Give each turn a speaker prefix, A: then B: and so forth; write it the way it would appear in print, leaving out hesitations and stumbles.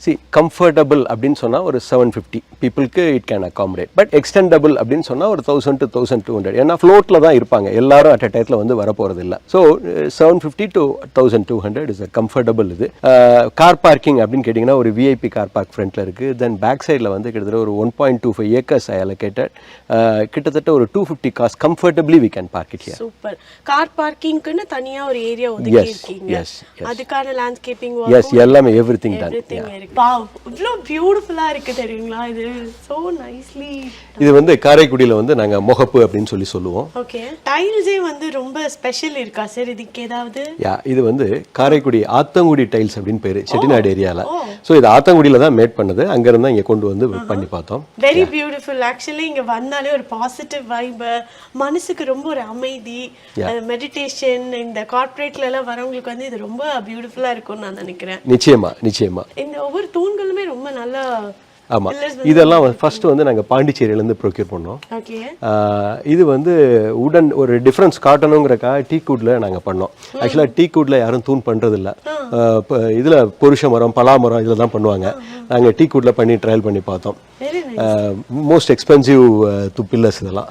A: See, comfortable அப்படின்னு சொன்னா ஒரு 750 பீப்புளுக்கு it can accommodate. But extendable அப்படின்னு சொன்னா ஒரு 1000 to 1200. ஏன்னா ஃப்ளோட்ல தான் இருப்பாங்க, எல்லாரும் அட் அ டயத்தில் வந்து வரப்போறது இல்லை. So 750 to 1200 is a comfortable. இது கார் பார்க்கிங் அப்படின்னு கேட்டிங்கன்னா ஒரு விஐபி கார் பார்க் ஃப்ரண்ட்ல இருக்கு. தென் பேக் சைடில் வந்து கிட்டத்தட்ட ஒரு 1.25 ஏக்கர்ஸ் அலோகேட்டட். கிட்டத்தட்ட ஒரு 250 cars comfortably we can park it here.
B: Super. Car பார்க்கிங்க்குன்னு தனியா ஒரு ஏரியா ஒதுக்கி இருக்கீங்க. அதுக்கான லேண்ட்ஸ்கேப்பிங்
A: எஸ், எல்லாமே எவ்ரிதிங் டன்.
B: வாவ், இவ்ளோ பியூட்டிஃபுல்லா இருக்கு தெரியுங்களா? இது சோ நைஸ்லி.
A: இது வந்து காரைக்குடியில வந்து நாங்க முகப்பு அப்படின்னு சொல்லி சொல்லுவோம்.
B: ஓகே. டைல்ஸே வந்து ரொம்ப ஸ்பெஷல் இருக்கா சார் இதுக்கு ஏதாவது?
A: இது வந்து காரைக்குடி ஆத்தங்குடி டைல்ஸ் அப்படின்னு பேரு, செட்டிநாடு ஏரியால. ஸோ இது ஆத்தங்குடியில தான் மேட் பண்ணது, அங்க இருந்தா இங்க கொண்டு வந்து பண்ணி பார்த்தோம்.
B: Very beautiful. ஆக்சுவலி இங்க வந்தாலே ஒரு பாசிட்டிவ் வைப், மனசுக்கு ரொம்ப ஒரு அமைதி, மெடிடேஷன். இந்த கார்ப்பரேட்ல எல்லாம் வரவங்களுக்கு வந்து இது ரொம்ப பியூட்டிஃபுல்லா இருக்கும்னு நான் நினைக்கிறேன்.
A: நிச்சயமா நிச்சயமா.
B: இந்த ஒவ்வொரு தூண்களுமே ரொம்ப நல்லா.
A: ஆமா, இதெல்லாம் ஃபர்ஸ்ட் வந்து நாங்க பாண்டிச்சேரியிலேருந்து ப்ரொக்யூர் பண்ணோம்.
B: ஓகே.
A: இது வந்து உடன் ஒரு டிஃப்ரென்ஸ் காட்டணுங்கிறக்காக டீ கூட்ல நாங்க பண்ணோம். ஆக்சுவலா டீ கூட்ல யாரும் தூண் பண்றது இல்ல. இதுல புருஷ மரம், பலா மரம் இதுல தான் பண்ணுவாங்க. நாங்க டீ கூட்ல பண்ணி ட்ரையல் பண்ணி பார்த்தோம். மோஸ்ட் எக்ஸ்பென்சிவ் பில்லர்ஸ் இதெல்லாம்.